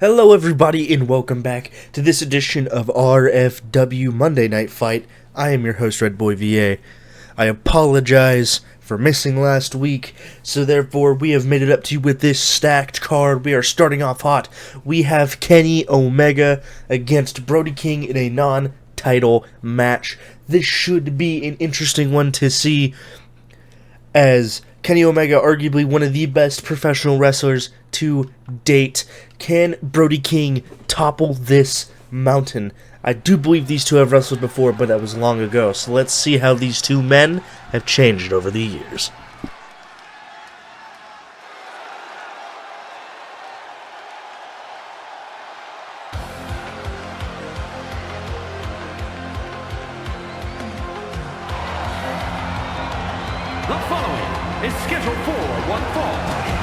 Hello everybody and welcome back to this edition of RFW Monday Night Fyte. I am your host Red Boy VA. I apologize for missing last week, so therefore we have made it up to you with this stacked card. We are starting off hot. We have Kenny Omega against Brody King in a non-title match. This should be an interesting one to see, as Kenny Omega, arguably one of the best professional wrestlers to date. Can Brody King topple this mountain? I do believe these two have wrestled before, but that was long ago. So let's see how these two men have changed over the years. The following is scheduled for one fall,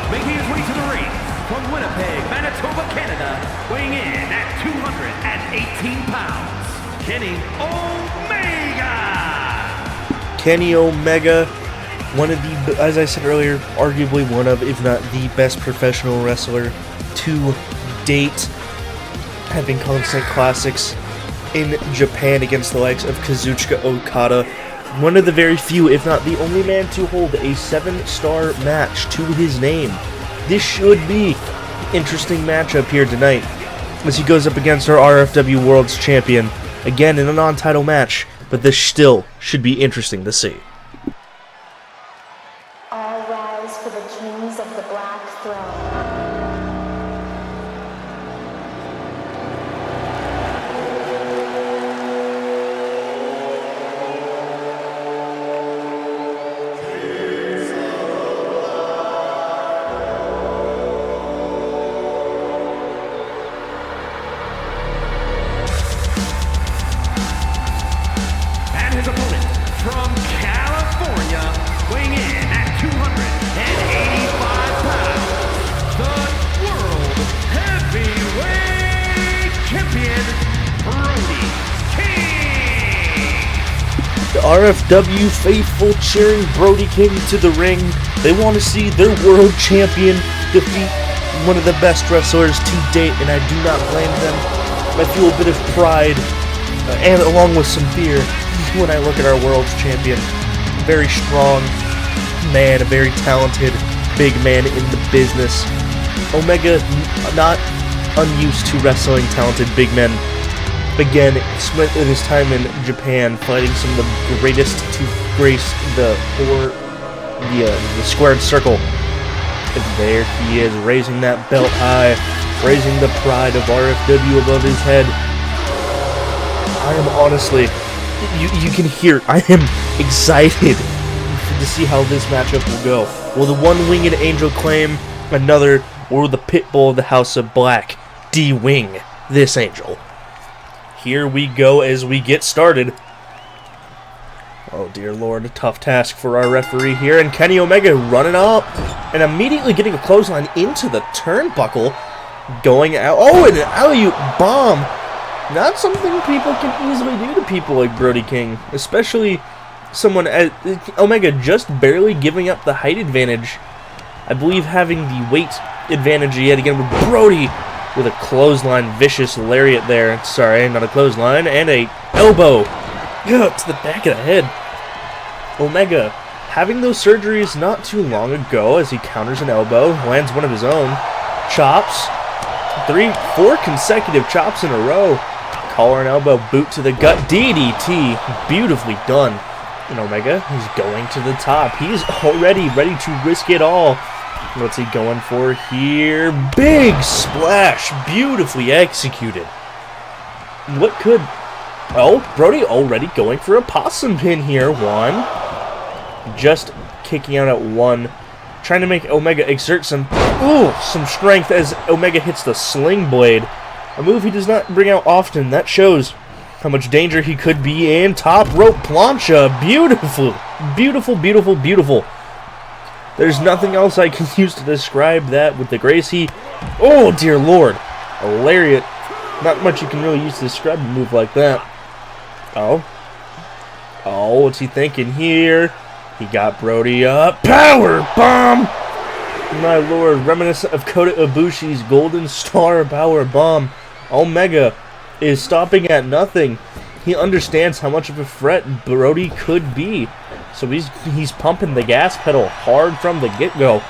making his way to the ring from Winnipeg, Manitoba, Canada, weighing in at 218 pounds, Kenny Omega! Kenny Omega, one of the, as I said earlier, arguably one of, if not the best professional wrestler to date, having constant classics in Japan against the likes of Kazuchika Okada. One of the very few, if not the only man to hold a 7-star match to his name. This should be an interesting matchup here tonight, as he goes up against our RFW World's Champion, again in a non-title match, but this still should be interesting to see. All rise for the kings of the Black Throne. His opponent from California, weighing in at 285 pounds, the World Heavyweight Champion, Brody King! The RFW faithful cheering Brody King to the ring. They want to see their world champion defeat one of the best wrestlers to date, and I do not blame them. I feel a bit of pride, and along with some fear, when I look at our world's champion. Very strong man, a very talented big man in the business. Omega, not unused to wrestling talented big men. Again, spent his time in Japan fighting some of the greatest to grace the squared circle. And there he is, raising that belt high, raising the pride of RFW above his head. I am honestly, you can hear, I am excited to see how this matchup will go. Will the one-winged angel claim another, or will the pitbull of the House of Black de-wing this angel? Here we go as we get started. Oh dear lord, a tough task for our referee here, and Kenny Omega running up and immediately getting a clothesline into the turnbuckle, going out. Oh, and an alley-oop bomb. Not something people can easily do to people like Brody King, especially someone as Omega, just barely giving up the height advantage. I believe having the weight advantage yet again with Brody with a clothesline, vicious lariat there. Sorry, not a clothesline, and a elbow to the back of the head. Omega having those surgeries not too long ago as he counters an elbow, lands one of his own, chops, 4 consecutive chops in a row. Collar and elbow, boot to the gut, DDT, beautifully done. And Omega, he's going to the top. He's already ready to risk it all. What's he going for here? Big splash, beautifully executed. What could... Oh, Brody already going for a possum pin here. 1. Just kicking out at 1. Trying to make Omega exert some strength as Omega hits the sling blade. A move he does not bring out often. That shows how much danger he could be in. Top rope plancha. Beautiful. Beautiful, beautiful, beautiful. There's nothing else I can use to describe that with the grace he... Oh, dear Lord. A lariat. Not much you can really use to describe a move like that. Oh. Oh, what's he thinking here? He got Brody up. Power bomb! My lord, reminiscent of Kota Ibushi's Golden Star Power Bomb. Omega is stopping at nothing. He understands how much of a threat Brody could be. So he's pumping the gas pedal hard from the get-go.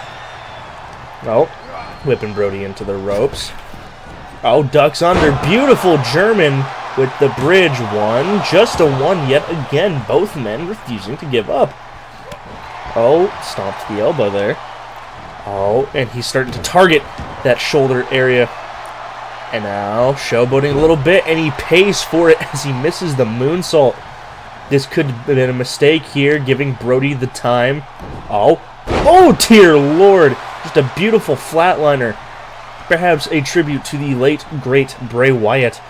Oh, whipping Brody into the ropes. Oh, ducks under. Beautiful German with the bridge. One. Just a one yet again. Both men refusing to give up. Oh, stomped the elbow there. Oh, and he's starting to target that shoulder area. And now, showboating a little bit, and he pays for it as he misses the moonsault. This could have been a mistake here, giving Brody the time. Oh, oh dear Lord! Just a beautiful flatliner. Perhaps a tribute to the late, great Bray Wyatt.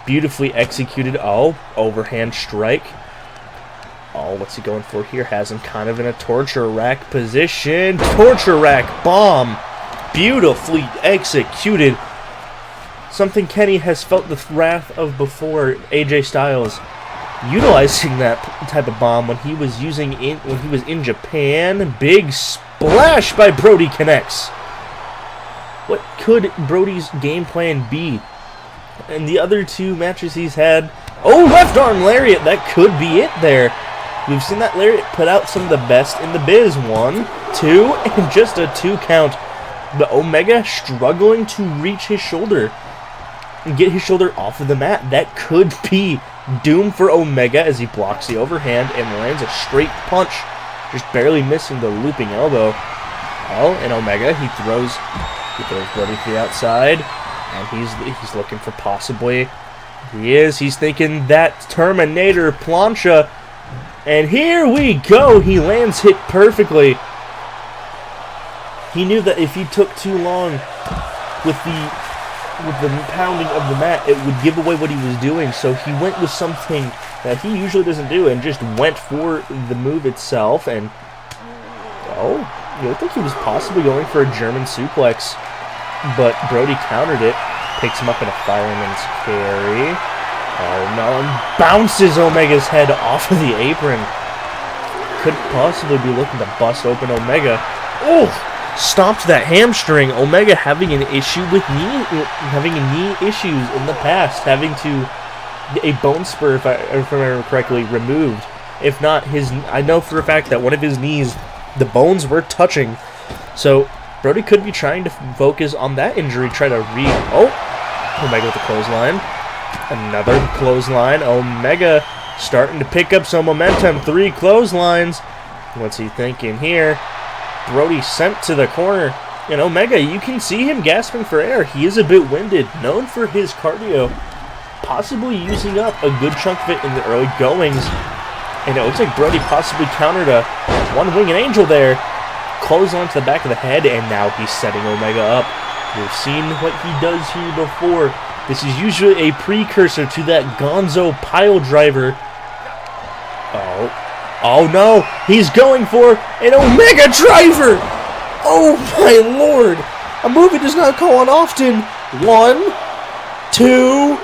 Beautifully executed. Oh, overhand strike. Oh, what's he going for here? Has him kind of in a torture rack position. Torture rack bomb. Beautifully executed. Something Kenny has felt the wrath of before. AJ Styles utilizing that type of bomb when he was in Japan. Big splash by Brody connects. What could Brody's game plan be? And the other two matches he's had. Oh, left arm lariat. That could be it there. We've seen that lariat put out some of the best in the biz. 1, 2, and just a 2 count. But Omega struggling to reach his shoulder and get his shoulder off of the mat. That could be doom for Omega as he blocks the overhand and lands a straight punch, just barely missing the looping elbow. Oh, and Omega, he throws Brody to the outside, and he's looking for possibly. He's thinking that Terminator plancha. And here we go. He lands it perfectly. He knew that if he took too long with the pounding of the mat, it would give away what he was doing. So he went with something that he usually doesn't do and just went for the move itself. And oh, you looked like he was possibly going for a German suplex, but Brody countered it, picks him up in a fireman's carry. Oh no, and bounces Omega's head off of the apron. Could possibly be looking to bust open Omega. Oh, stomped that hamstring. Omega having an issue with having knee issues in the past, having a bone spur, if I remember correctly, removed. If not, I know for a fact that one of his knees, the bones were touching. So Brody could be trying to focus on that injury, try to Omega with the clothesline. Another clothesline. Omega starting to pick up some momentum. 3 clotheslines. What's he thinking here? Brody sent to the corner. And Omega, you can see him gasping for air. He is a bit winded. Known for his cardio. Possibly using up a good chunk of it in the early goings. And it looks like Brody possibly countered a one-winged angel there. Clothesline to the back of the head. And now he's setting Omega up. We've seen what he does here before. This is usually a precursor to that Gonzo pile driver. Oh no, he's going for an Omega driver! Oh my lord! A move he does not call on often. 1, 2,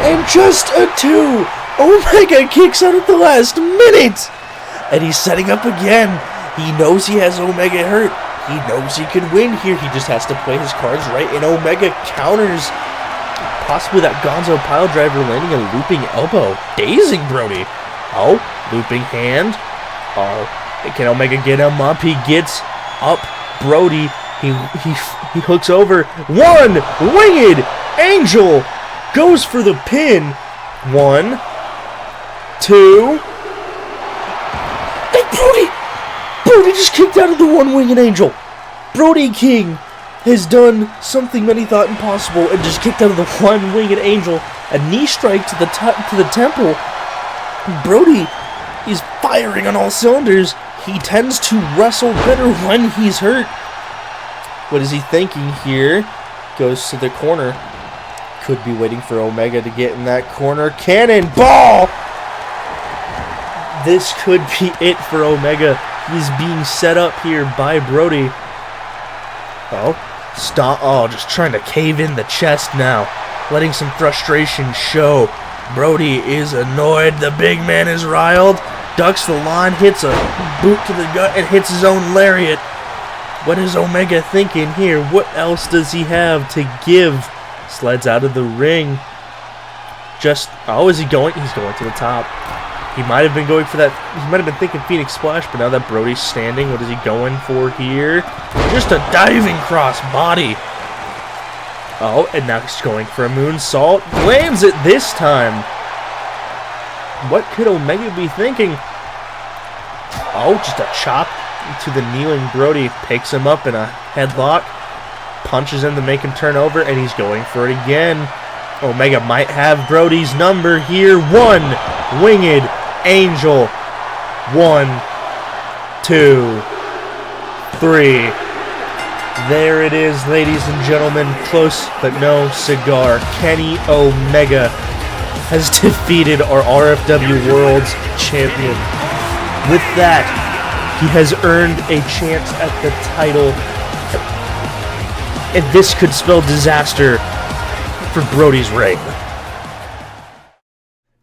and just a 2. Omega kicks out at the last minute! And he's setting up again. He knows he has Omega hurt. He knows he can win here. He just has to play his cards right, and Omega counters. Possibly that Gonzo pile driver landing a looping elbow, dazing Brody. Oh, looping hand. Oh, can Omega get him up? He gets up Brody. He hooks over. 1 winged angel goes for the pin. 1, 2. And Brody just kicked out of the 1 winged angel. Brody King has done something many thought impossible and just kicked out of the 1 winged angel. A knee strike to the temple. Brody is firing on all cylinders. He tends to wrestle better when he's hurt. What is he thinking here? Goes to the corner. Could be waiting for Omega to get in that corner. Cannonball! This could be it for Omega. He's being set up here by Brody. Oh, stop. Oh, just trying to cave in the chest now. Letting some frustration show. Brody is annoyed. The big man is riled. Ducks the line, hits a boot to the gut, and hits his own lariat. What is Omega thinking here? What else does he have to give? Slides out of the ring. Oh, is he going? He's going to the top. He might have been going for that. He might have been thinking Phoenix Splash, but now that Brody's standing, what is he going for here? Just a diving cross body. Oh, and now he's going for a moonsault. Lands it this time. What could Omega be thinking? Oh, just a chop to the kneeling Brody. Picks him up in a headlock. Punches him to make him turn over, and he's going for it again. Omega might have Brody's number here. One winged angel. 1, 2, 3. There it is, ladies and gentlemen. Close but no cigar. Kenny Omega has defeated our RFW World's Champion. With that, he has earned a chance at the title. And this could spell disaster for Brody's reign.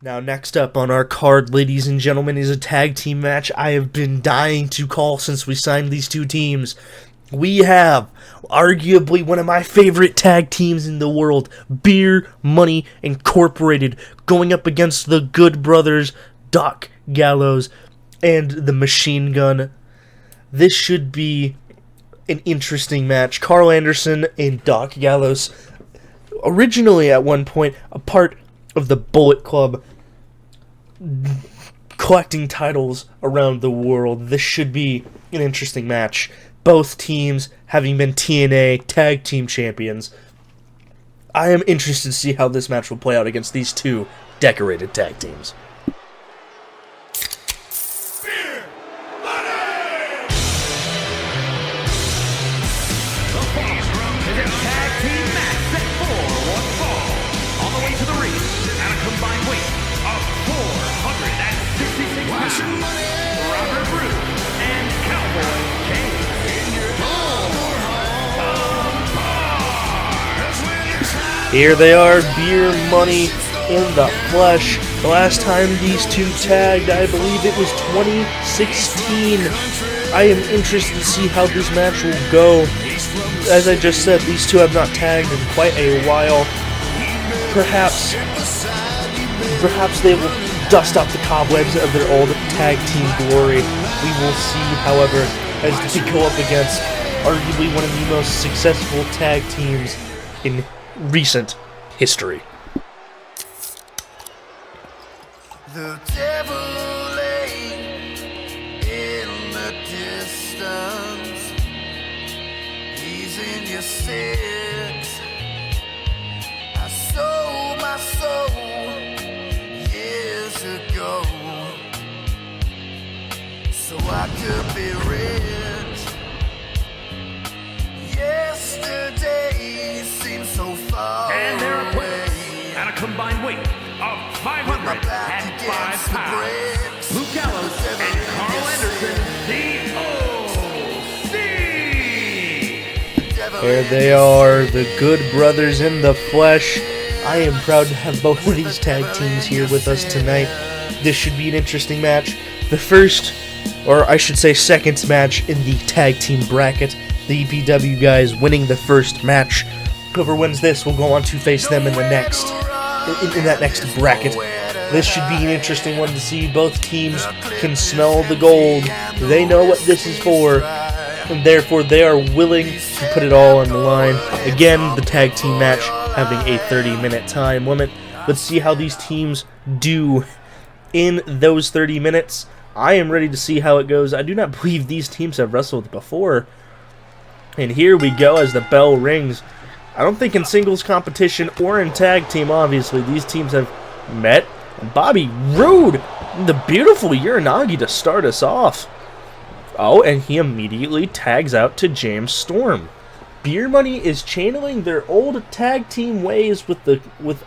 Now, next up on our card, ladies and gentlemen, is a tag team match I have been dying to call since we signed these two teams. We have arguably one of my favorite tag teams in the world, Beer Money Incorporated, going up against the Good Brothers, Doc Gallows, and the Machine Gun. This should be an interesting match. Carl Anderson and Doc Gallows, originally at one point a part of the Bullet Club, collecting titles around the world. This should be an interesting match. Both teams having been TNA Tag Team Champions. I am interested to see how this match will play out against these two decorated tag teams. Here they are, Beer Money in the flesh. The last time these two tagged, I believe it was 2016. I am interested to see how this match will go. As I just said, these two have not tagged in quite a while. Perhaps they will dust off the cobwebs of their old tag team glory. We will see, however, as they go up against arguably one of the most successful tag teams in recent history. The devil lay in the distance. He's in your six. I sold my soul years ago, so I could be rich. Yesterday seemed so far and they're away. at a combined weight of 505 pounds. Luke Gallows and Carl Anderson, the OC. There they are, the Good Brothers in the flesh. I am proud to have both of these tag teams here with us tonight. This should be an interesting match. The first, or I should say second match in the tag team bracket. The EPW guys winning the first match. Whoever wins this will go on to face them in the next, in that next bracket. This should be an interesting one to see. Both teams can smell the gold. They know what this is for, and therefore they are willing to put it all on the line. Again, the tag team match having a 30-minute time limit. Let's see how these teams do in those 30 minutes. I am ready to see how it goes. I do not believe these teams have wrestled before. And here we go as the bell rings. I don't think in singles competition or in tag team, obviously, these teams have met. And Bobby Roode, the beautiful Uranagi to start us off. Oh, and he immediately tags out to James Storm. Beer Money is channeling their old tag team ways with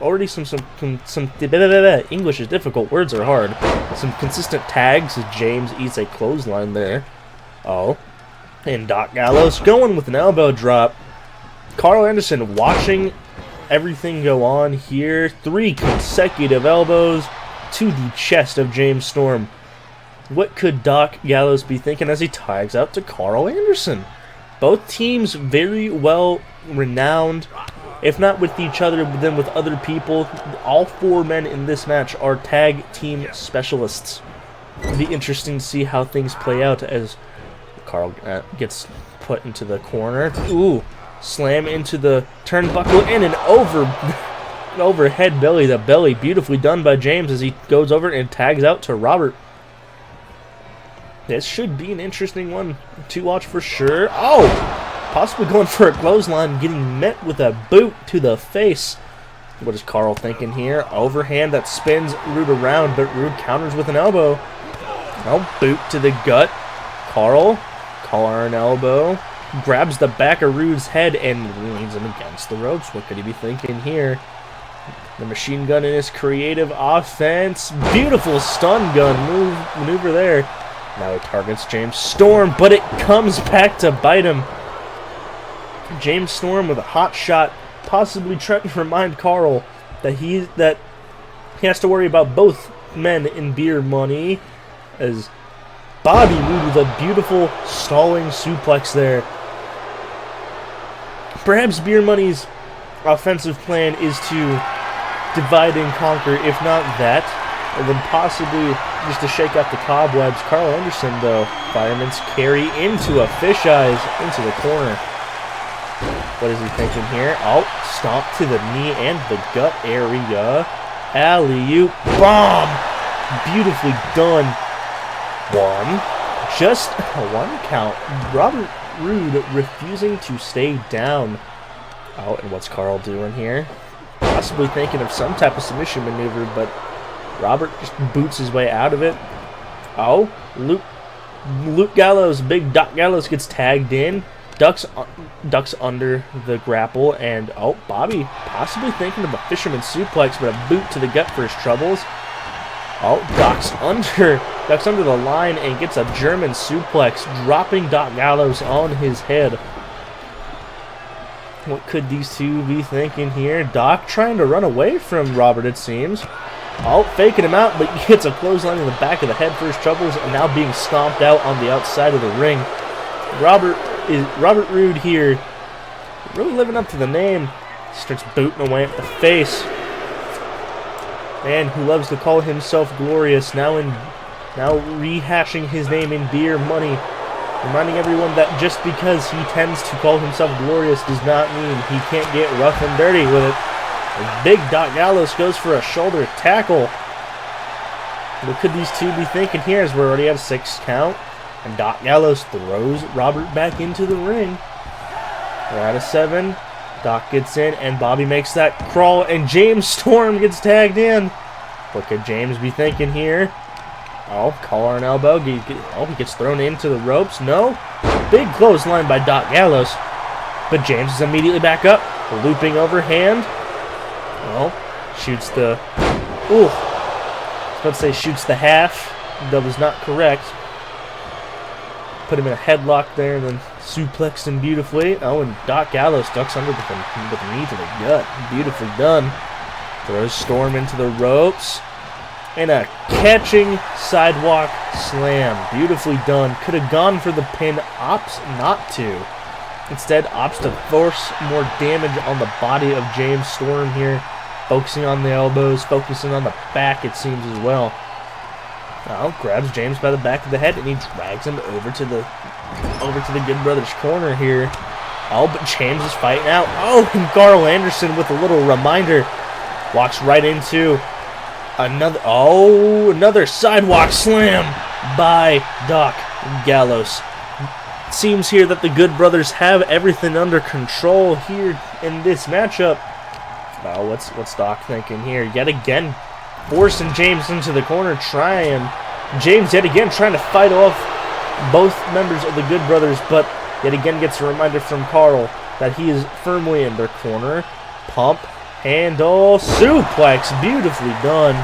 already some English is difficult, words are hard. Some consistent tags as James eats a clothesline there. Oh, and Doc Gallows going with an elbow drop. Carl Anderson watching everything go on here. 3 consecutive elbows to the chest of James Storm. What could Doc Gallows be thinking as he tags out to Carl Anderson? Both teams very well renowned, if not with each other, but then with other people. All 4 men in this match are tag team specialists. It'll be interesting to see how things play out as Carl gets put into the corner. Ooh, slam into the turnbuckle and an overhead belly to belly. Beautifully done by James as he goes over and tags out to Robert. This should be an interesting one to watch for sure. Oh, possibly going for a clothesline, getting met with a boot to the face. What is Carl thinking here? Overhand that spins Rude around, but Rude counters with an elbow. Oh, boot to the gut. Carl, collar and elbow. Grabs the back of Rude's head and leans him against the ropes. What could he be thinking here? The machine gun in his creative offense. Beautiful stun gun maneuver there. Now he targets James Storm, but it comes back to bite him. James Storm with a hot shot, possibly trying to remind Carl that he has to worry about both men in beer money. As Bobby moved with a beautiful stalling suplex there. Perhaps Beer Money's offensive plan is to divide and conquer, if not that, and then possibly just to shake out the cobwebs. Carl Anderson, though, fireman's carry into a fisheyes into the corner. What is he thinking here? Oh, stomp to the knee and the gut area. Alley-oop bomb. Beautifully done. 1. Just a 1 count. Robert Roode refusing to stay down. Oh, and what's Carl doing here? Possibly thinking of some type of submission maneuver, but Robert just boots his way out of it. Oh, Luke Gallows, big Doc Gallows gets tagged in. Ducks under the grapple, and oh, Bobby possibly thinking of a fisherman suplex, but a boot to the gut for his troubles. Oh, Doc's under the line and gets a German suplex, dropping Doc Gallows on his head. What could these two be thinking here? Doc trying to run away from Robert, it seems. Oh, faking him out, but gets a clothesline in the back of the head for his troubles, and now being stomped out on the outside of the ring. Robert Roode here, really living up to the name. Starts booting away at the face. Man who loves to call himself glorious, now rehashing his name in Beer Money, reminding everyone that just because he tends to call himself glorious does not mean he can't get rough and dirty with it. And big Doc Gallows goes for a shoulder tackle. What could these two be thinking here, as we're already at a 6 count? And Doc Gallows throws Robert back into the ring. We're at a 7. Doc gets in, and Bobby makes that crawl, and James Storm gets tagged in. What could James be thinking here? Oh, collar and elbow. He gets thrown into the ropes. No. Big clothesline by Doc Gallows. But James is immediately back up. Looping overhand. Well, shoots the... Ooh. I was about to say shoots the half. That was not correct. Put him in a headlock there and then suplexed him beautifully. Oh, and Doc Gallows ducks under with a knee to the gut. Beautifully done. Throws Storm into the ropes. And a catching sidewalk slam. Beautifully done. Could have gone for the pin. Opts not to. Instead, opts to force more damage on the body of James Storm here. Focusing on the elbows. Focusing on the back, it seems, as well. Oh, grabs James by the back of the head and he drags him over to the Good Brothers corner here. Oh, but James is fighting out. Oh, and Carl Anderson with a little reminder. Walks right into another sidewalk slam by Doc Gallows. It seems here that the Good Brothers have everything under control here in this matchup. Oh, what's Doc thinking here? Yet again, forcing James into the corner, James yet again trying to fight off both members of the Good Brothers, but yet again gets a reminder from Carl that he is firmly in their corner. Pump handle suplex, beautifully done.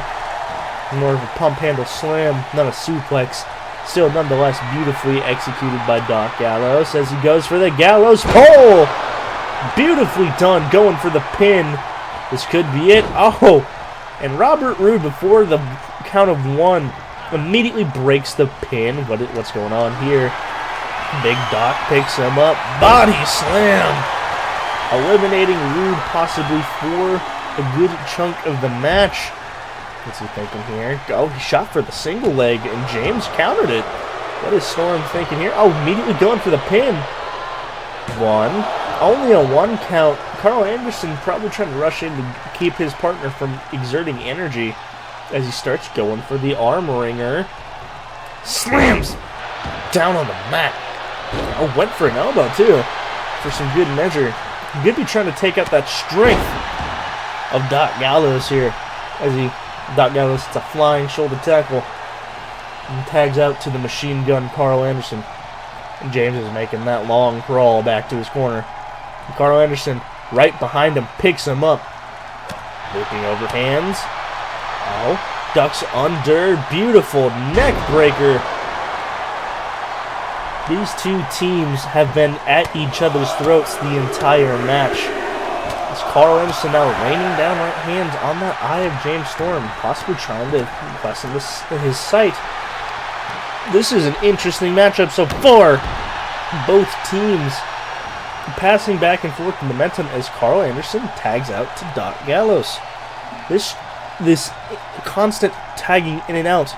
More of a pump handle slam, not a suplex. Still, nonetheless, beautifully executed by Doc Gallows as he goes for the Gallows pole. Beautifully done, going for the pin. This could be it. Oh, and Robert Roode, before the count of 1, immediately breaks the pin. What's going on here? Big Doc picks him up. Body slam. Eliminating Roode possibly for a good chunk of the match. What's he thinking here? Oh, he shot for the single leg, and James countered it. What is Storm thinking here? Oh, immediately going for the pin. 1. Only a 1 count. Carl Anderson probably trying to rush in to keep his partner from exerting energy as he starts going for the arm wringer. Slams down on the mat. Oh, went for an elbow, too, for some good measure. He could be trying to take out that strength of Doc Gallows here as Doc Gallows hits a flying shoulder tackle and tags out to the machine gun Carl Anderson. And James is making that long crawl back to his corner. And Carl Anderson, right behind him, picks him up. Looping over hands. Oh, ducks under. Beautiful neck breaker. These two teams have been at each other's throats the entire match. As Carl Anderson now raining down right hands on that eye of James Storm, possibly trying to lessen his sight. This is an interesting matchup so far. Both teams passing back and forth momentum as Carl Anderson tags out to Doc Gallows. This constant tagging in and out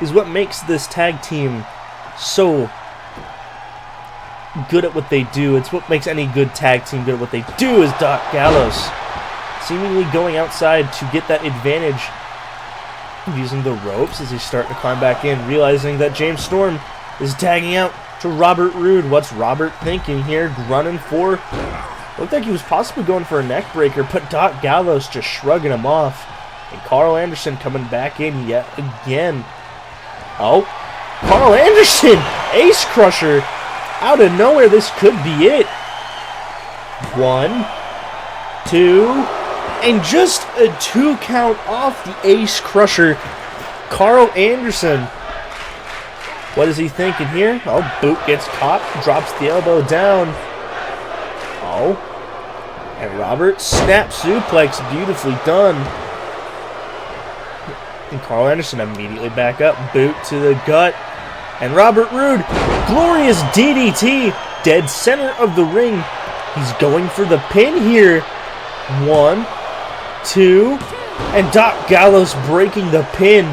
is what makes this tag team so good at what they do. It's what makes any good tag team good at what they do. Is Doc Gallows seemingly going outside to get that advantage, using the ropes as he's starting to climb back in, realizing that James Storm is tagging out to Robert Roode. What's Robert thinking here? Running for, looked like he was possibly going for a neck breaker, but Doc Gallows just shrugging him off. And Carl Anderson coming back in yet again. Oh, Carl Anderson, ace crusher. Out of nowhere, this could be it. 1, 2, and just a 2 count off the ace crusher. Carl Anderson. What is he thinking here? Oh, boot gets caught, drops the elbow down. Oh, and Robert snap suplex, beautifully done. And Carl Anderson immediately back up, boot to the gut. And Robert Roode, glorious DDT, dead center of the ring. He's going for the pin here. 1, 2, and Doc Gallows breaking the pin.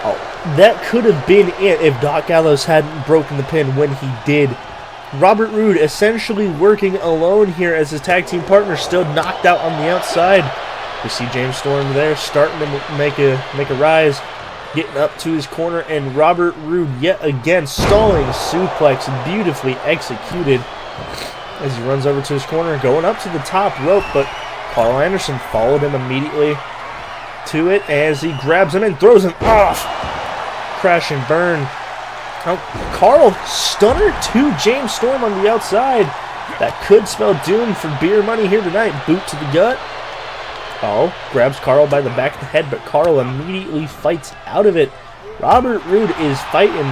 Oh, that could have been it if Doc Gallows hadn't broken the pin when he did. Robert Roode essentially working alone here as his tag team partner still knocked out on the outside. We see James Storm there starting to make a rise. Getting up to his corner, and Robert Roode yet again stalling suplex, beautifully executed as he runs over to his corner, going up to the top rope, but Carl Anderson followed him immediately to it as he grabs him and throws him off. Crash and burn. Oh, Carl stunner to James Storm on the outside. That could spell doom for beer money here tonight. Boot to the gut. Oh, grabs Carl by the back of the head, but Carl immediately fights out of it. Robert Roode is fighting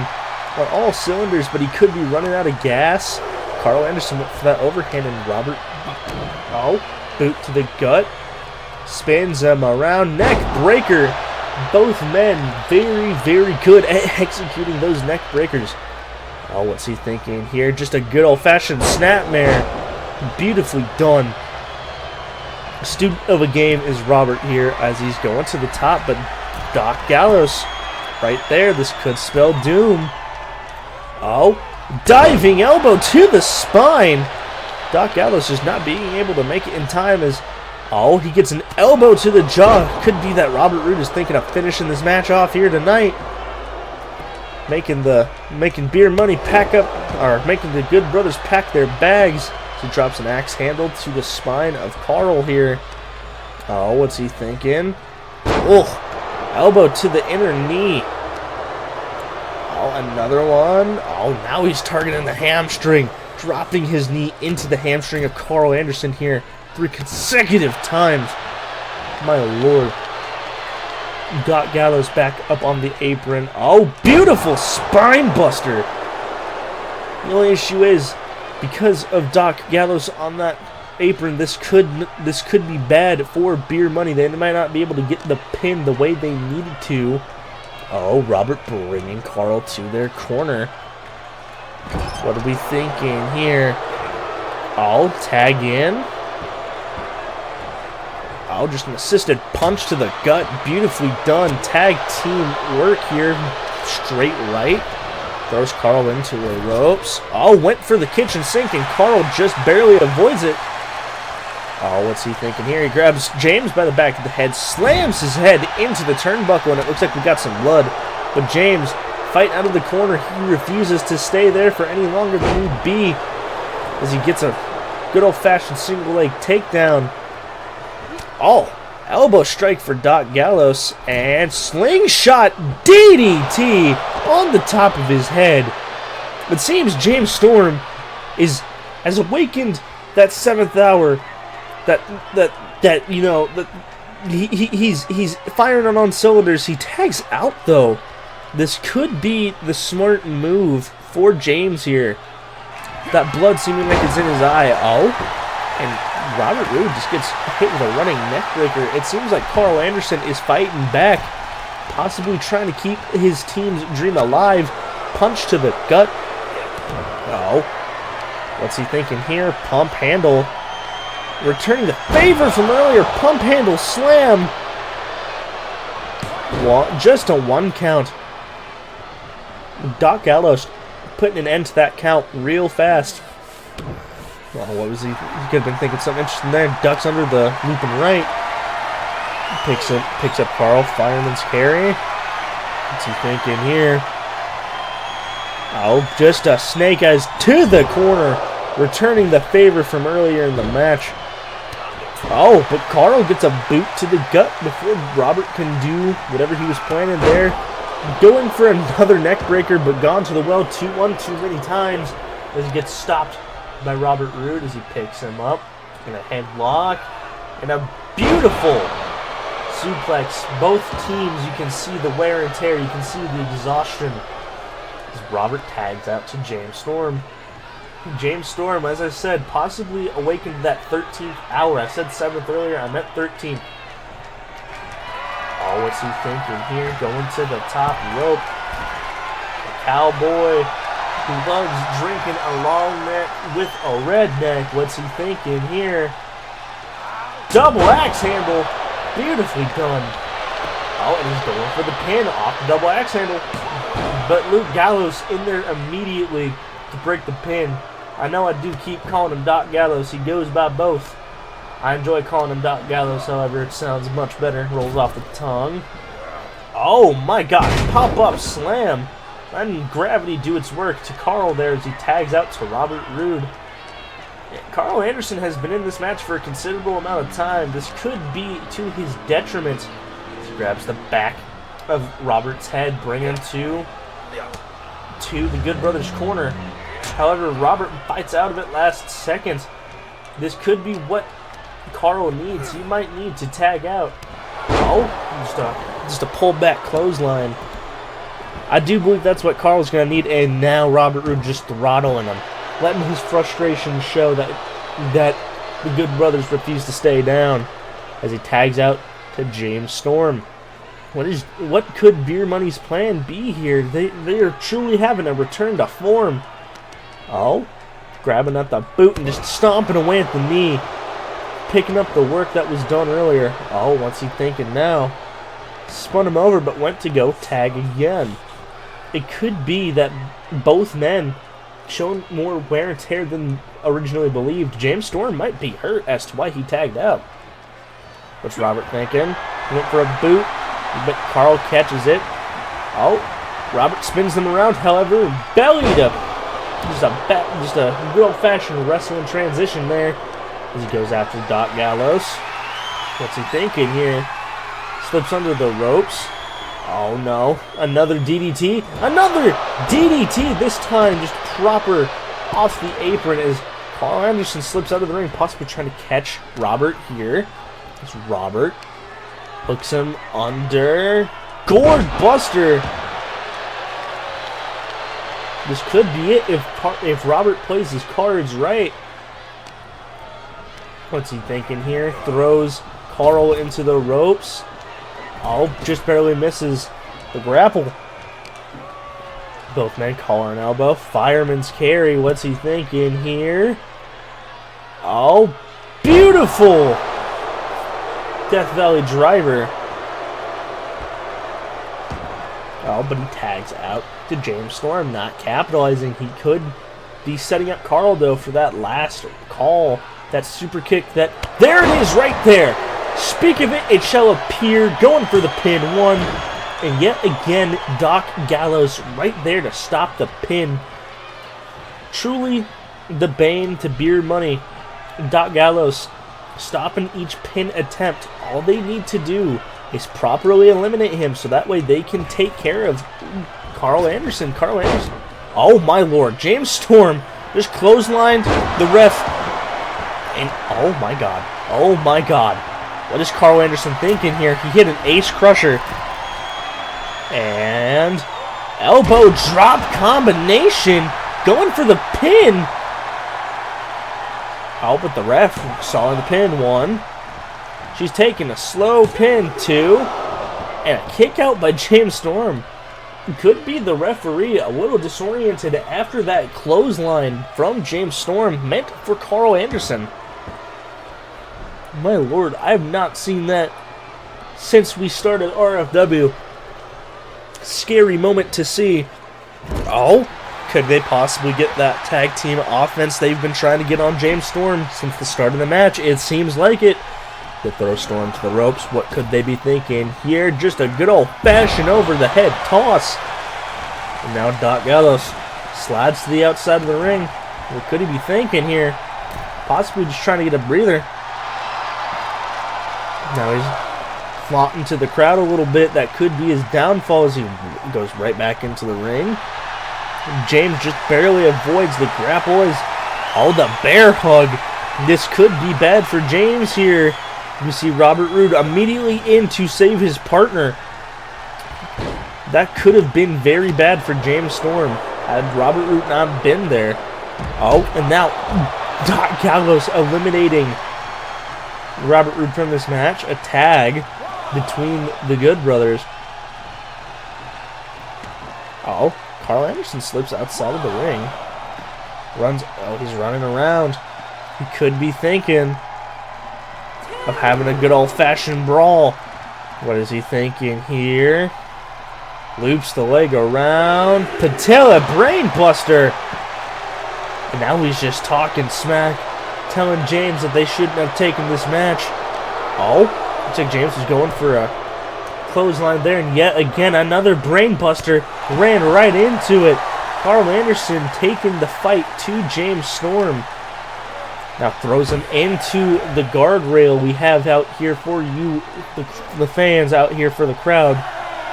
on all cylinders, but he could be running out of gas. Carl Anderson went for that overhand, and Robert, oh, boot to the gut. Spins him around, neck breaker. Both men very, very good at executing those neck breakers. Oh, what's he thinking here? Just a good old-fashioned snapmare. Beautifully done. Student of a game is Robert here as he's going to the top, but Doc Gallows right there. This could spell doom. Oh, diving elbow to the spine. Doc Gallows just not being able to make it in time as, oh, he gets an elbow to the jaw. Could be that Robert Roode is thinking of finishing this match off here tonight. Making beer money pack up, or making the Good Brothers pack their bags. He drops an axe handle to the spine of Carl here. Oh, what's he thinking? Oh, elbow to the inner knee. Oh, another one. Oh, now he's targeting the hamstring. Dropping his knee into the hamstring of Carl Anderson here 3 consecutive times. My lord. Doc Gallows back up on the apron. Oh, beautiful spine buster. The only issue is, because of Doc Gallows on that apron, this could be bad for Beer Money. They might not be able to get the pin the way they needed to. Oh, Robert bringing Carl to their corner. What are we thinking here? Oh, tag in. Oh, just an assisted punch to the gut. Beautifully done. Tag team work here. Straight right. Throws Carl into the ropes. Oh, went for the kitchen sink, and Carl just barely avoids it. Oh, what's he thinking here? He grabs James by the back of the head, slams his head into the turnbuckle, and it looks like we got some blood. But James, fighting out of the corner, he refuses to stay there for any longer than need be, as he gets a good old-fashioned single leg takedown. Oh, elbow strike for Doc Gallows, and slingshot DDT on the top of his head. It seems James Storm has awakened that 7th hour. He's firing on all cylinders. He tags out though. This could be the smart move for James here. That blood seeming like it's in his eye. Oh, and Robert Roode just gets hit with a running neck breaker. It seems like Carl Anderson is fighting back, possibly trying to keep his team's dream alive. Punch to the gut. Oh, what's he thinking here? Pump handle. Returning the favor from earlier. Pump handle slam. Just a 1 count. Doc Gallows putting an end to that count real fast. Oh, what was he? He could have been thinking something interesting there. Ducks under the looping right. Picks up Carl. Fireman's carry. What's he thinking here? Oh, just a snake eyes to the corner. Returning the favor from earlier in the match. Oh, but Carl gets a boot to the gut before Robert can do whatever he was planning there. Going for another neck breaker, but gone to the well 2-1 too many times as he gets stopped by Robert Roode as he picks him up. And a headlock. And a beautiful suplex. Both teams, you can see the wear and tear. You can see the exhaustion as Robert tags out to James Storm. James Storm, as I said, possibly awakened that 13th hour. I said 7th earlier, I meant 13th. Oh, what's he thinking here? Going to the top rope. The cowboy who loves drinking a long neck with a redneck. What's he thinking here? Double axe handle. Beautifully done. Oh, and he's going for the pin off the double axe handle. But Luke Gallows in there immediately to break the pin. I know I do keep calling him Doc Gallows. He goes by both. I enjoy calling him Doc Gallows, however, it sounds much better. Rolls off the tongue. Oh my gosh, pop-up slam. Letting gravity do its work to Carl there as he tags out to Robert Roode. Carl Anderson has been in this match for a considerable amount of time. This could be to his detriment. He grabs the back of Robert's head, bringing him to the Good Brothers corner. However, Robert bites out of it last second. This could be what Carl needs. He might need to tag out. Oh, just a pullback clothesline. I do believe that's what Carl's going to need, and now Robert Roode just throttling him. Letting his frustration show that the Good Brothers refuse to stay down as he tags out to James Storm. What could Beer Money's plan be here? They are truly having a return to form. Oh, grabbing at the boot and just stomping away at the knee. Picking up the work that was done earlier. Oh, what's he thinking now? Spun him over, but went to go tag again. It could be that both men shown more wear and tear than originally believed. James Storm might be hurt as to why he tagged out. What's Robert thinking? He went for a boot, but Carl catches it. Oh, Robert spins them around, however, belly to just a good old-fashioned wrestling transition there as he goes after Doc Gallows. What's he thinking here? Slips under the ropes. Oh no, another DDT. Another DDT, this time just proper off the apron as Carl Anderson slips out of the ring, possibly trying to catch Robert here. It's Robert Hooks him under. Gourd Buster. This could be it if Robert plays his cards right. What's he thinking here? Throws Carl into the ropes. Oh, just barely misses the grapple. Both men collar and elbow. Fireman's carry. What's he thinking here? Oh, beautiful! Death Valley driver. Oh, but he tags out to James Storm, not capitalizing. He could be setting up Carl, though, for that last call. That super kick that... There it is right there! Speak of it, it shall appear. Going for the pin. 1. And yet again, Doc Gallows right there to stop the pin. Truly the bane to Beer Money. Doc Gallows stopping each pin attempt. All they need to do is properly eliminate him so that way they can take care of Carl Anderson. Carl Anderson. Oh my lord. James Storm just clotheslined the ref. And oh my god. Oh my god. What is Carl Anderson thinking here? He hit an ace crusher. And elbow drop combination. Going for the pin. Oh, but the ref saw the pin. 1. She's taking a slow pin. 2. And a kick out by James Storm. Could be the referee a little disoriented after that clothesline from James Storm meant for Carl Anderson. My lord, I have not seen that since we started RFW. Scary moment to see. Oh, could they possibly get that tag team offense they've been trying to get on James Storm since the start of the match? It seems like it. They throw Storm to the ropes. What could they be thinking here? Just a good old-fashioned over-the-head toss. And now Doc Gallows slides to the outside of the ring. What could he be thinking here? Possibly just trying to get a breather. Now he's flaunting to the crowd a little bit. That could be his downfall as he goes right back into the ring. James just barely avoids the grapple. Oh, the bear hug. This could be bad for James here. You see Robert Roode immediately in to save his partner. That could have been very bad for James Storm had Robert Roode not been there. Oh, and now Doc Gallows eliminating Robert Roode from this match. A tag between the Good Brothers. Oh, Carl Anderson slips outside of the ring. He's running around. He could be thinking of having a good old-fashioned brawl. What is he thinking here? Loops the leg around. Patella brainbuster. And now he's just talking smack, telling James that they shouldn't have taken this match. Oh, looks like James is going for a clothesline there, and yet again another brainbuster ran right into it. Carl Anderson taking the fight to James Storm. Now throws him into the guardrail we have out here for you, the fans out here for the crowd.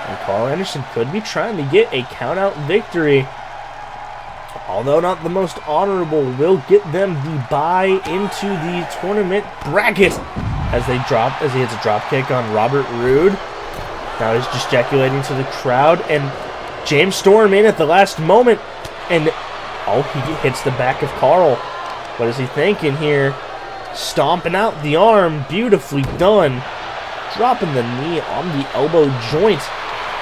And Carl Anderson could be trying to get a count-out victory. Although not the most honorable, will get them the bye into the tournament bracket as he hits a drop kick on Robert Roode. Now he's gesticulating to the crowd, and James Storm in at the last moment, and oh, he hits the back of Carl. What is he thinking here? Stomping out the arm, beautifully done. Dropping the knee on the elbow joint.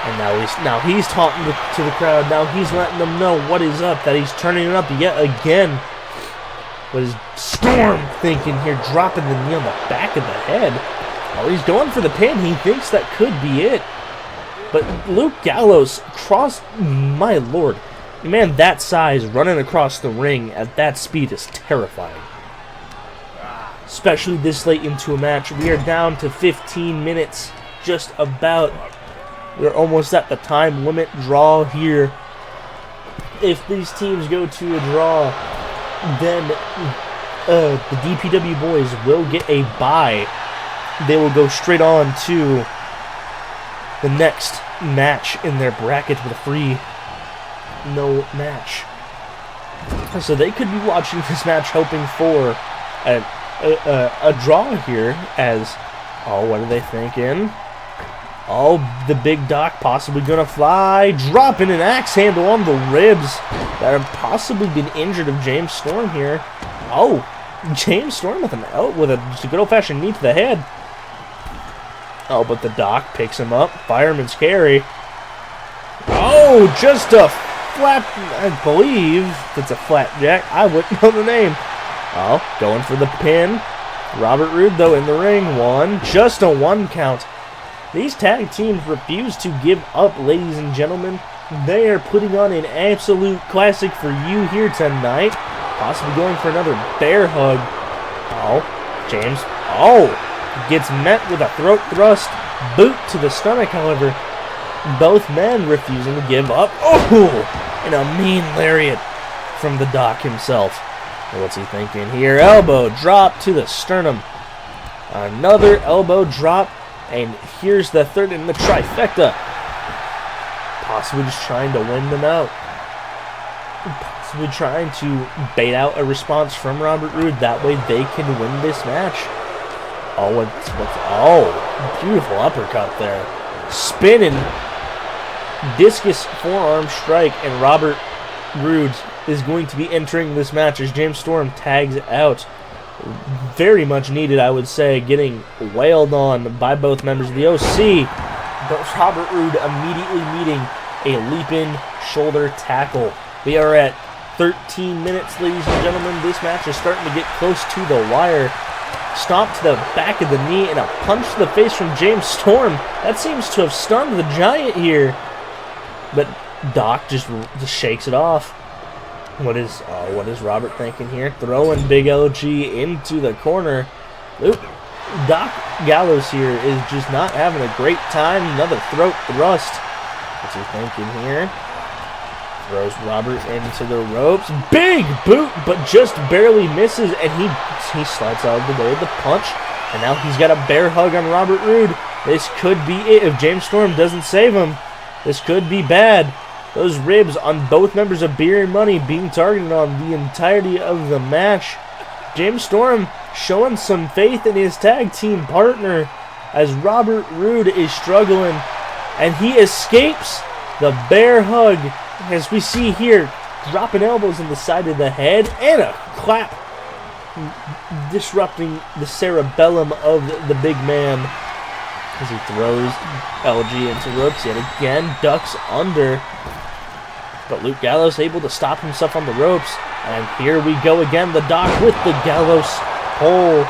And now he's talking to the crowd. Now he's letting them know what is up, that he's turning it up yet again. What is Storm thinking here? Dropping the knee on the back of the head. Oh, he's going for the pin. He thinks that could be it. But Luke Gallows my lord. Man, that size running across the ring at that speed is terrifying. Especially this late into a match. We are down to 15 minutes. Just about. We're almost at the time limit draw here. If these teams go to a draw, then the DPW boys will get a bye. They will go straight on to the next match in their bracket with a free no match. So they could be watching this match hoping for a draw here as, oh, what are they thinking? Oh, the big Doc possibly gonna fly, dropping an axe handle on the ribs that have possibly been injured of James Storm here. Oh, James Storm with just a good old-fashioned knee to the head. Oh, but the Doc picks him up. Fireman's carry. Oh, just a flat, I believe that's a flapjack. I wouldn't know the name. Oh, going for the pin. Robert Roode, though, in the ring. Just a 1 count. These tag teams refuse to give up, ladies and gentlemen. They are putting on an absolute classic for you here tonight. Possibly going for another bear hug. Oh, James. Oh, gets met with a throat thrust. Boot to the stomach, however. Both men refusing to give up. Oh, and a mean lariat from the Doc himself. What's he thinking here? Elbow drop to the sternum. Another elbow drop. And here's the third in the trifecta. Possibly just trying to win them out. Possibly trying to bait out a response from Robert Roode. That way they can win this match. Oh, beautiful uppercut there. Spinning discus forearm strike. And Robert Roode is going to be entering this match as James Storm tags out. Very much needed, I would say, getting wailed on by both members of the OC. But Robert Roode immediately meeting a leap-in shoulder tackle. We are at 13 minutes, ladies and gentlemen. This match is starting to get close to the wire. Stomp to the back of the knee and a punch to the face from James Storm. That seems to have stunned the Giant here. But Doc just shakes it off. What is Robert thinking here? Throwing Big LG into the corner. Oop. Doc Gallows here is just not having a great time. Another throat thrust. What's he thinking here? Throws Robert into the ropes. Big boot, but just barely misses, and he slides out of the way of the punch. And now he's got a bear hug on Robert Roode. This could be it. If James Storm doesn't save him, this could be bad. Those ribs on both members of Beer and Money being targeted on the entirety of the match. James Storm showing some faith in his tag team partner as Robert Roode is struggling. And he escapes the bear hug, as we see here, dropping elbows in the side of the head and a clap, disrupting the cerebellum of the big man as he throws LG into ropes yet again, ducks under. But Luke Gallows able to stop himself on the ropes. And here we go again. The Doc with the Gallows pole.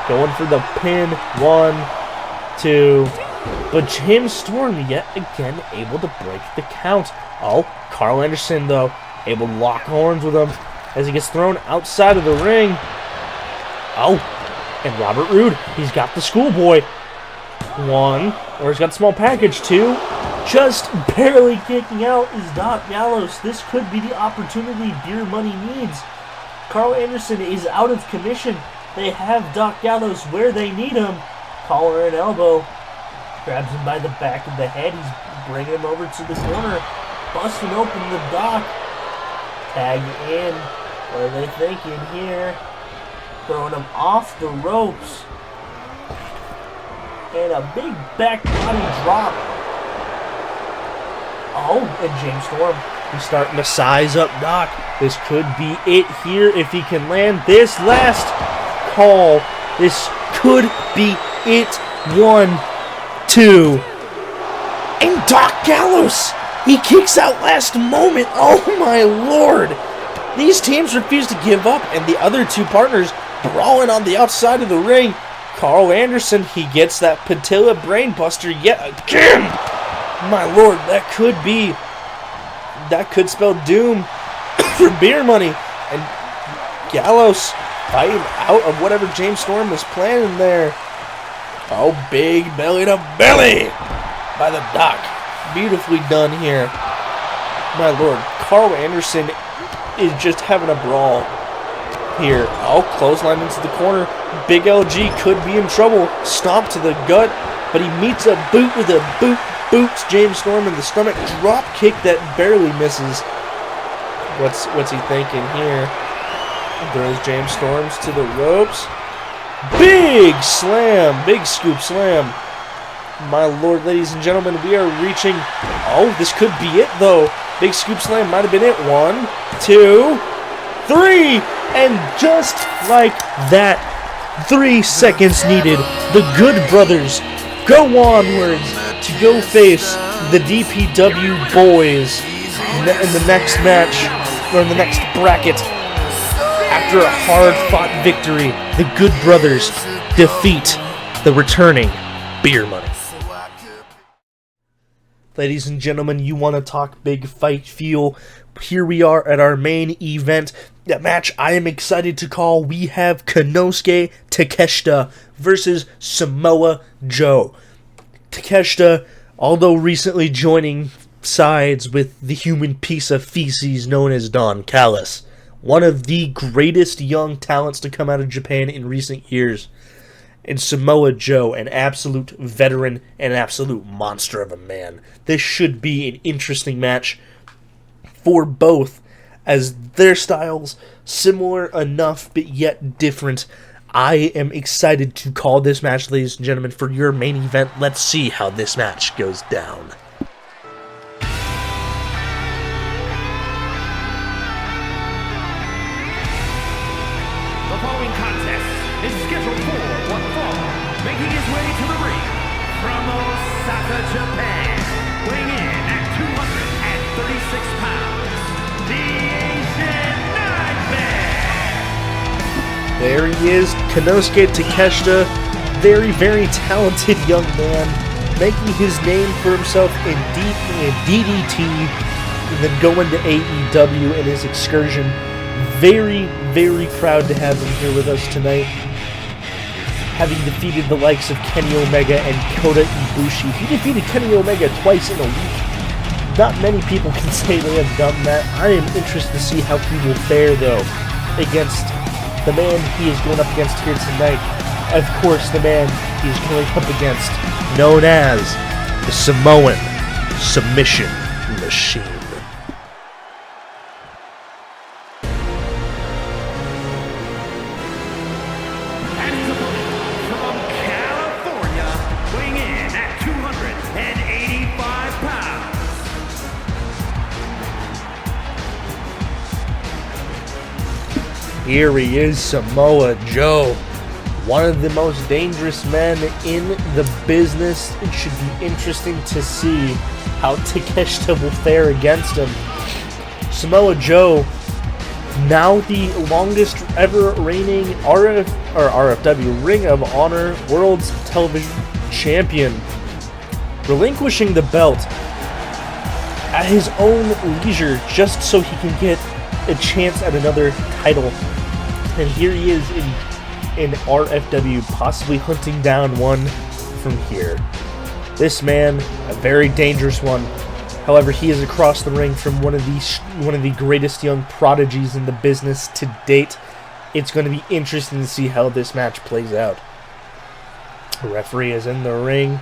Going for the pin. 1, 2. But James Storm yet again able to break the count. Oh, Carl Anderson, though, able to lock horns with him as he gets thrown outside of the ring. Oh, and Robert Roode, he's got the schoolboy. 1, or he's got a small package. 2. Just barely kicking out is Doc Gallows. This could be the opportunity Beer Money needs. Carl Anderson is out of commission. They have Doc Gallows where they need him. Collar and elbow. Grabs him by the back of the head. He's bringing him over to the corner. Busting open the Doc. Tag in. What are they thinking here? Throwing him off the ropes. And a big back body drop. Oh, and James Storm, he's starting to size up Doc. This could be it here if he can land this last call. This could be it. 1, 2. And Doc Gallows, he kicks out last moment. Oh my lord. These teams refuse to give up, and the other two partners brawling on the outside of the ring. Carl Anderson, he gets that patella brainbuster yet again. My lord, that could spell doom for Beer Money. And Gallows fighting out of whatever James Storm was planning there. Oh, big belly to belly by the Doc. Beautifully done here. My lord, Carl Anderson is just having a brawl here. Oh, clothesline into the corner. Big LG could be in trouble. Stomp to the gut, but he meets a boot with a boot. Boots James Storm in the stomach. Drop kick that barely misses. What's he thinking here? Throws James Storms to the ropes. Big slam. Big scoop slam. my lord, ladies and gentlemen, we are reaching... Oh, this could be it, though. Big scoop slam might have been it. 1, 2, 3. And just like that, 3 seconds needed. The Good Brothers go onwards to go face the DPW boys in the next match, or in the next bracket. After a hard-fought victory, the Good Brothers defeat the returning Beer Money. Ladies and gentlemen, you want to talk big fight feel? Here we are at our main event. The match I am excited to call. We have Konosuke Takeshita versus Samoa Joe. Takeshita, although recently joining sides with the human piece of feces known as Don Callis, one of the greatest young talents to come out of Japan in recent years. And Samoa Joe, an absolute veteran and an absolute monster of a man. This should be an interesting match for both, as their styles similar enough but yet different. I am excited to call this match, ladies and gentlemen, for your main event. Let's see how this match goes down. The following contest is scheduled for one fall, making his way to the ring from Osaka, Japan, weighing in at 236 pounds, the Asian Nightmare. There he is, Konosuke Takeshita, very, very talented young man, making his name for himself in DDT, and then going to AEW in his excursion. Very, very proud to have him here with us tonight. Having defeated the likes of Kenny Omega and Kota Ibushi. He defeated Kenny Omega twice in a week. Not many people can say they have done that. I am interested to see how he will fare, though, against the man he is going up against here tonight. Of course, the man he is going up against, known as the Samoan Submission Machine. Here he is, Samoa Joe, one of the most dangerous men in the business. It should be interesting to see how Takeshita will fare against him. Samoa Joe, now the longest ever reigning RFW Ring of Honor World Television Champion, relinquishing the belt at his own leisure just so he can get a chance at another title. And here he is in RFW, possibly hunting down one from here. This man, a very dangerous one. However, he is across the ring from one of the greatest young prodigies in the business to date. It's going to be interesting to see how this match plays out. The referee is in the ring.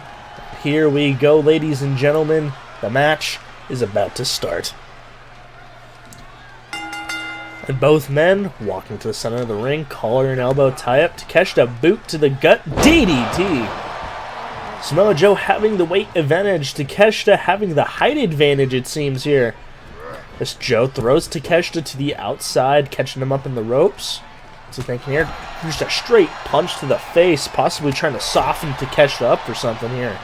Here we go, ladies and gentlemen. The match is about to start. And both men walking to the center of the ring, collar and elbow tie-up. Takeshita boot to the gut, DDT. Samoa Joe having the weight advantage, Takeshita having the height advantage, it seems here. This Joe throws Takeshita to the outside, catching him up in the ropes. What's he thinking here? Just a straight punch to the face, possibly trying to soften Takeshita up for something here.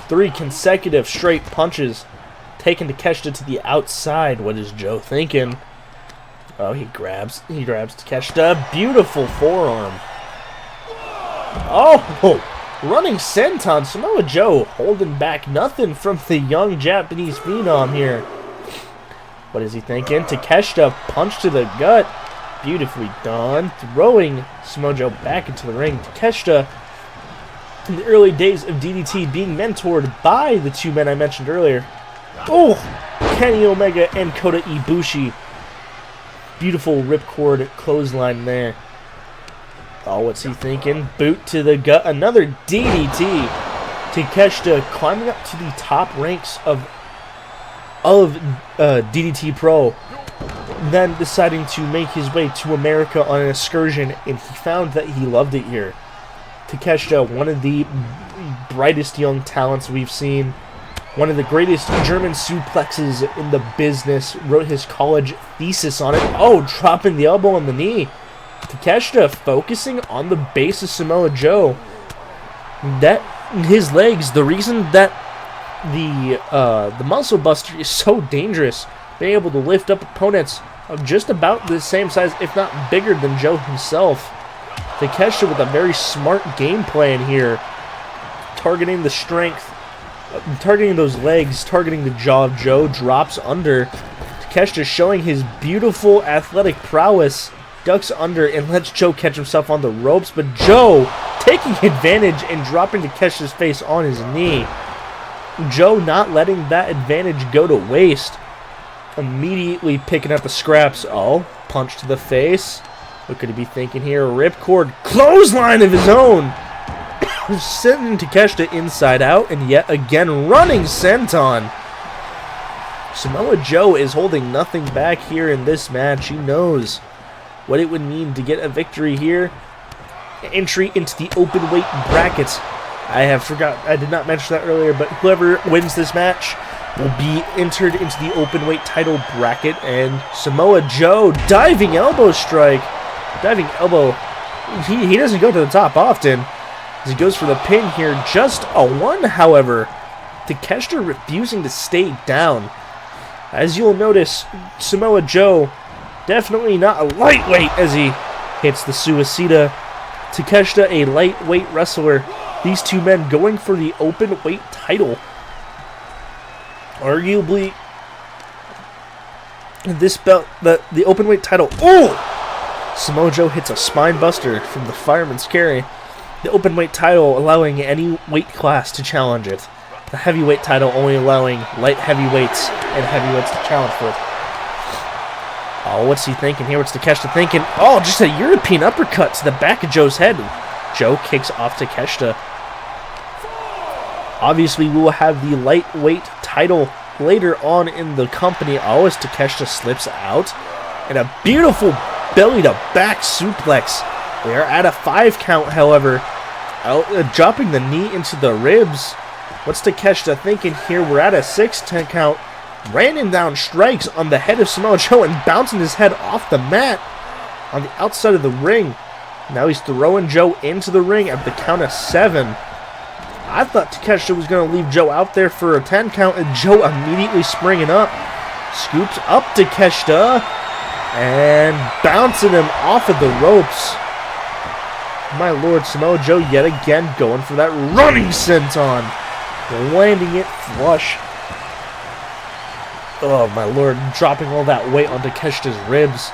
3 consecutive straight punches, taking Takeshita to the outside. What is Joe thinking? Oh, he grabs Takeshita. Beautiful forearm. Oh, running senton. Samoa Joe holding back nothing from the young Japanese Phenom here. What is he thinking? Takeshita punch to the gut. Beautifully done. Throwing Samoa Joe back into the ring. Takeshita, in the early days of DDT, being mentored by the 2 men I mentioned earlier. Oh, Kenny Omega and Kota Ibushi. Beautiful ripcord clothesline there. Oh, what's he thinking? Boot to the gut. Another DDT. Takeshita climbing up to the top ranks of DDT Pro. Then deciding to make his way to America on an excursion, and he found that he loved it here. Takeshita, one of the brightest young talents we've seen. One of the greatest German suplexes in the business. Wrote his college thesis on it. Oh, dropping the elbow on the knee. Takeshita focusing on the base of Samoa Joe. That his legs, the reason that the muscle buster is so dangerous, being able to lift up opponents of just about the same size, if not bigger than Joe himself. Takeshita with a very smart game plan here, targeting the strength, targeting those legs, targeting the jaw of Joe. Drops under. Takeshita showing his beautiful athletic prowess, ducks under and lets Joe catch himself on the ropes, but Joe taking advantage and dropping Takeshita's face on his knee. Joe not letting that advantage go to waste. Immediately picking up the scraps. Oh, punch to the face. What could he be thinking here? Ripcord clothesline of his own. Sending Takeshita inside out, and yet again running senton. Samoa Joe is holding nothing back here in this match. He knows what it would mean to get a victory here. Entry into the open weight brackets. I did not mention that earlier, but whoever wins this match will be entered into the open weight title bracket. And Samoa Joe, diving elbow strike. Diving elbow. He doesn't go to the top often, as he goes for the pin here. Just a one, however. Takeshita refusing to stay down. As you'll notice, Samoa Joe definitely not a lightweight as he hits the Suicida. Takeshita, a lightweight wrestler. These two men going for the open weight title. Arguably, this belt, the open weight title. Oh! Samoa Joe hits a spine buster from the fireman's carry. The open weight title allowing any weight class to challenge it. The heavyweight title only allowing light heavyweights and heavyweights to challenge for it. Oh, what's he thinking here? What's Takeshita thinking? Oh, just a European uppercut to the back of Joe's head. Joe kicks off Takeshita. Obviously, we will have the lightweight title later on in the company. Oh, as Takeshita slips out. And a beautiful belly-to-back suplex. We are at a 5 count, however. Dropping the knee into the ribs. What's Takeshita thinking here? We're at a 6-10 count. Raining down strikes on the head of Samoa Joe and bouncing his head off the mat on the outside of the ring. Now he's throwing Joe into the ring at the count of 7. I thought Takeshita was going to leave Joe out there for a 10 count, and Joe immediately springing up. Scoops up Takeshita and bouncing him off of the ropes. My lord, Samoa Joe yet again going for that running senton. Landing it flush. Oh my lord, dropping all that weight on Takeshita's ribs.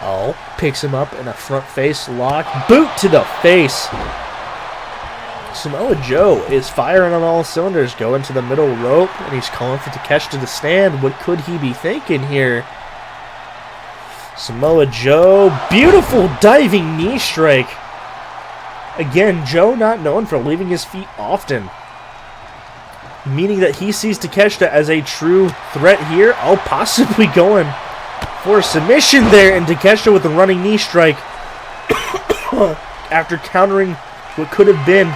Oh, picks him up in a front face lock. Boot to the face. Samoa Joe is firing on all cylinders. Going to the middle rope, and he's calling for Takeshita to stand. What could he be thinking here? Samoa Joe, beautiful diving knee strike. Again, Joe not known for leaving his feet often, meaning that he sees Takeshita as a true threat here. Oh, possibly going for a submission there, and Takeshita with a running knee strike after countering what could have been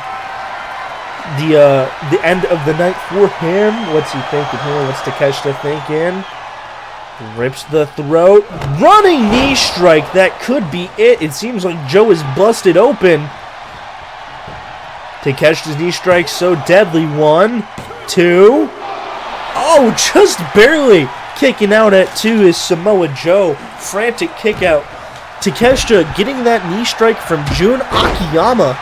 the end of the night for him. What's he thinking here? What's Takeshita thinking? Rips the throat. Running knee strike. That could be it. It seems like Joe is busted open. Takeshita's knee strike so deadly. 1, 2. Oh, just barely kicking out at 2 is Samoa Joe. Frantic kick out. Takeshita getting that knee strike from Jun Akiyama.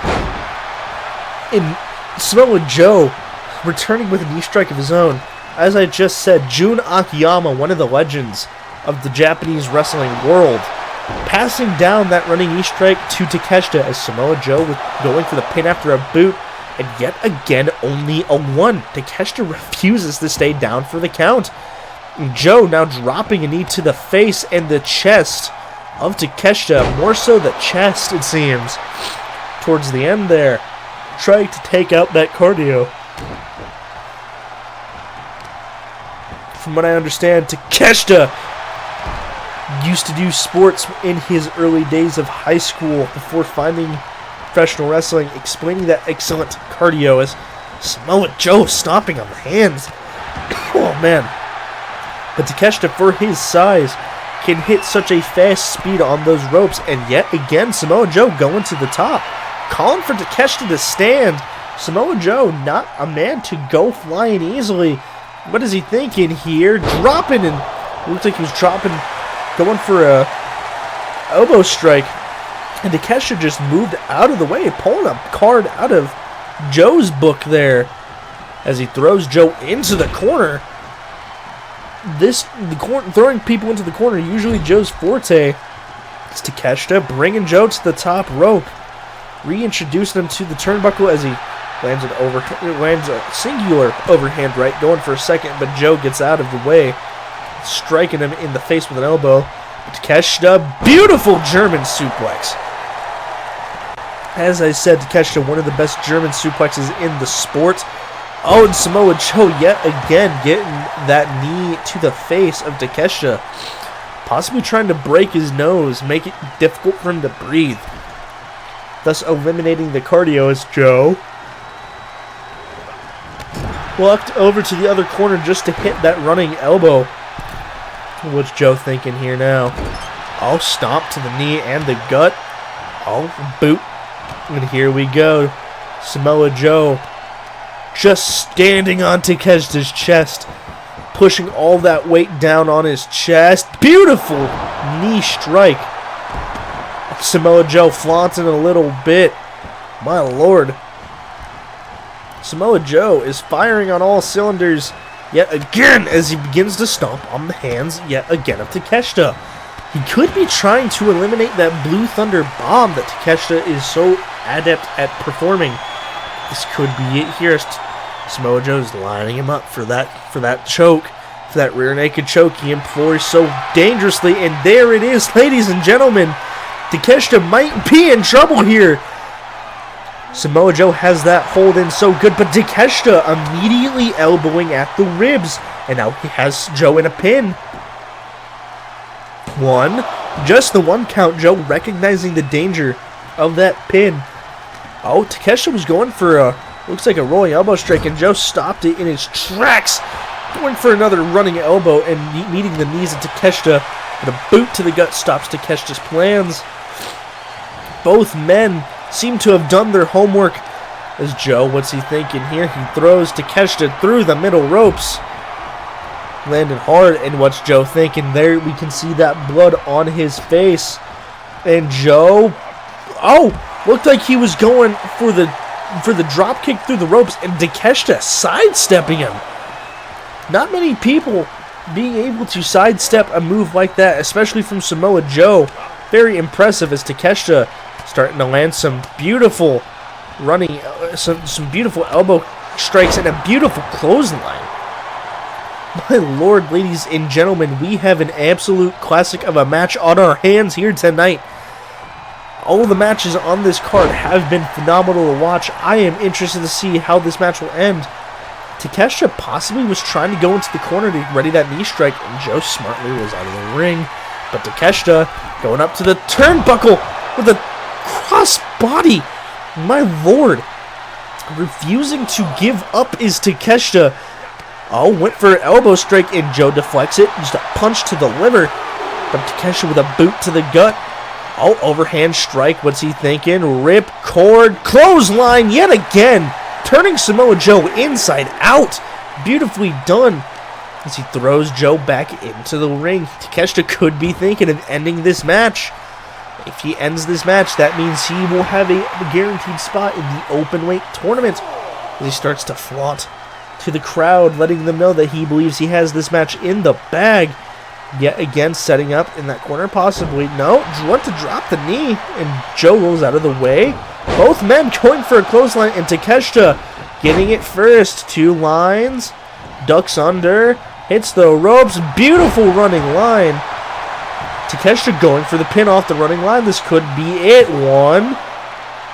And Samoa Joe returning with a knee strike of his own. As I just said, Jun Akiyama, one of the legends of the Japanese wrestling world, passing down that running knee strike to Takeshita as Samoa Joe going for the pin after a boot. And yet again, only a 1. Takeshita refuses to stay down for the count. Joe now dropping a knee to the face and the chest of Takeshita. More so the chest, it seems. Towards the end there. Trying to take out that cardio. From what I understand, Takeshita used to do sports in his early days of high school before finding professional wrestling, explaining that excellent cardio as Samoa Joe stomping on the hands. Oh man. But Takeshita, for his size, can hit such a fast speed on those ropes, and yet again Samoa Joe going to the top, calling for Takeshita to stand. Samoa Joe, not a man to go flying easily. What is he thinking here? Dropping, and looks like he was dropping, going for a elbow strike, and Takeshita just moved out of the way, pulling a card out of Joe's book there as he throws Joe into the corner. Throwing people into the corner, usually Joe's forte. It's Takeshita bringing Joe to the top rope, reintroducing him to the turnbuckle as he lands a singular overhand right, going for a second, but Joe gets out of the way, striking him in the face with an elbow. Takeshita, beautiful German suplex. As I said, Takeshita, one of the best German suplexes in the sport. Oh, and Samoa Joe yet again getting that knee to the face of Takeshita, possibly trying to break his nose, make it difficult for him to breathe, thus eliminating the cardio as Joe walked over to the other corner just to hit that running elbow. What's Joe thinking here now? Oh, stomp to the knee and the gut. Oh, boot. And here we go. Samoa Joe just standing on Takeshita's chest, pushing all that weight down on his chest. Beautiful knee strike. Samoa Joe flaunting a little bit. My lord. Samoa Joe is firing on all cylinders yet again as he begins to stomp on the hands yet again of Takeshita. He could be trying to eliminate that Blue Thunder bomb that Takeshita is so adept at performing. This could be it here. Samoa Joe's lining him up for that choke, for that rear naked choke he employs so dangerously, and there it is, ladies and gentlemen. Takeshita might be in trouble here. Samoa Joe has that hold in so good, but Takeshita immediately elbowing at the ribs, and now he has Joe in a pin. Just the one count. Joe recognizing the danger of that pin. Oh, Takeshita was going for looks like a rolling elbow strike, and Joe stopped it in his tracks, going for another running elbow and meeting the knees of Takeshita, but a boot to the gut stops Takeshita's plans. Both men seem to have done their homework as Joe, what's he thinking here? He throws Takeshita through the middle ropes, landing hard, and what's Joe thinking? There we can see that blood on his face, and Joe, looked like he was going for the drop kick through the ropes, and Takeshita sidestepping him. Not many people being able to sidestep a move like that, especially from Samoa Joe. Very impressive as Takeshita starting to land some beautiful running, some beautiful elbow strikes and a beautiful clothesline. My lord, ladies and gentlemen, we have an absolute classic of a match on our hands here tonight. All of the matches on this card have been phenomenal to watch. I am interested to see how this match will end. Takeshita possibly was trying to go into the corner to ready that knee strike, and Joe smartly was out of the ring. But Takeshita going up to the turnbuckle with a cross body. My lord. Refusing to give up is Takeshita. Oh, went for an elbow strike, and Joe deflects it. Just a punch to the liver. But Takeshita with a boot to the gut. Oh, overhand strike. What's he thinking? Rip cord. Clothesline yet again. Turning Samoa Joe inside out. Beautifully done. As he throws Joe back into the ring. Takeshita could be thinking of ending this match. If he ends this match, that means he will have a guaranteed spot in the Openweight tournament. As he starts to flaunt to the crowd, letting them know that he believes he has this match in the bag. Yet again, setting up in that corner, possibly. No, want to drop the knee, and Joe rolls out of the way. Both men going for a clothesline, and Takeshita getting it first. Two lines, ducks under, hits the ropes, beautiful running line. Takeshita going for the pin off the running line. This could be it. 1,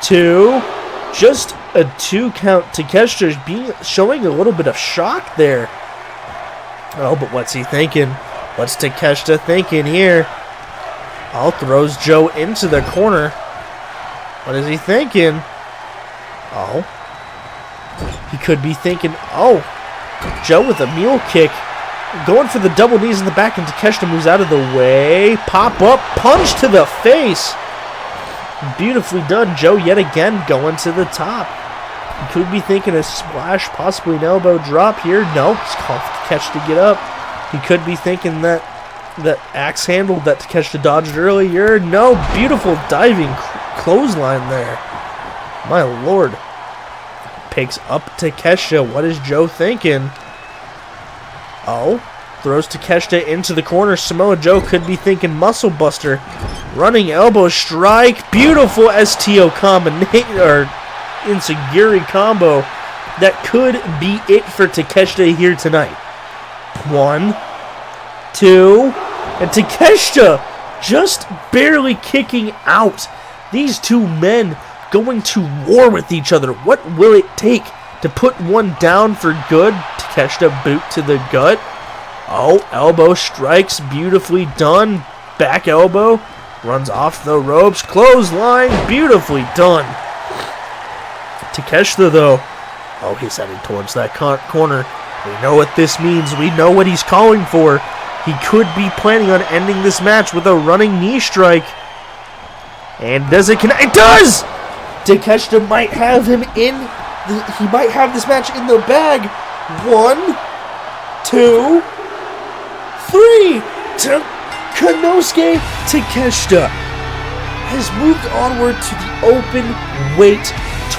2, just a 2 count. Takeshita showing a little bit of shock there. Oh, but what's he thinking? What's Takeshita thinking here? Throws Joe into the corner. What is he thinking? Oh. He could be thinking, oh, Joe with a mule kick. Going for the double knees in the back, and Takeshita moves out of the way. Pop up, punch to the face. Beautifully done. Joe yet again going to the top. He could be thinking a splash, possibly an elbow drop here. No, he's called Takeshita to get up. He could be thinking that axe handle that Takeshita dodged earlier. No, beautiful diving clothesline there. My lord. Picks up Takeshita. What is Joe thinking? Oh, throws Takeshita into the corner. Samoa Joe could be thinking muscle buster. Running elbow strike. Beautiful STO combination, or Inseguri combo. That could be it for Takeshita here tonight. 1, 2, and Takeshita just barely kicking out. These two men going to war with each other. What will it take to put one down for good? Takeshita boot to the gut. Oh, elbow strikes, beautifully done. Back elbow, runs off the ropes. Clothesline, beautifully done. Takeshita though, oh, he's heading towards that corner. We know what this means. We know what he's calling for. He could be planning on ending this match with a running knee strike. And does it connect? It does! Takeshita might have him in. He might have this match in the bag. 1, 2, 3. Konosuke Takeshita has moved onward to the Openweight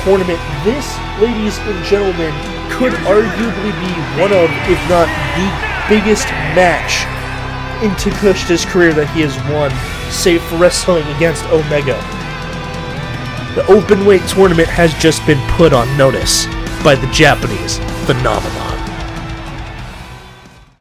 tournament. This, ladies and gentlemen, could arguably be one of, if not the biggest match in Takeshita's career that he has won, save for wrestling against Omega. The Openweight tournament has just been put on notice by the Japanese phenomenon.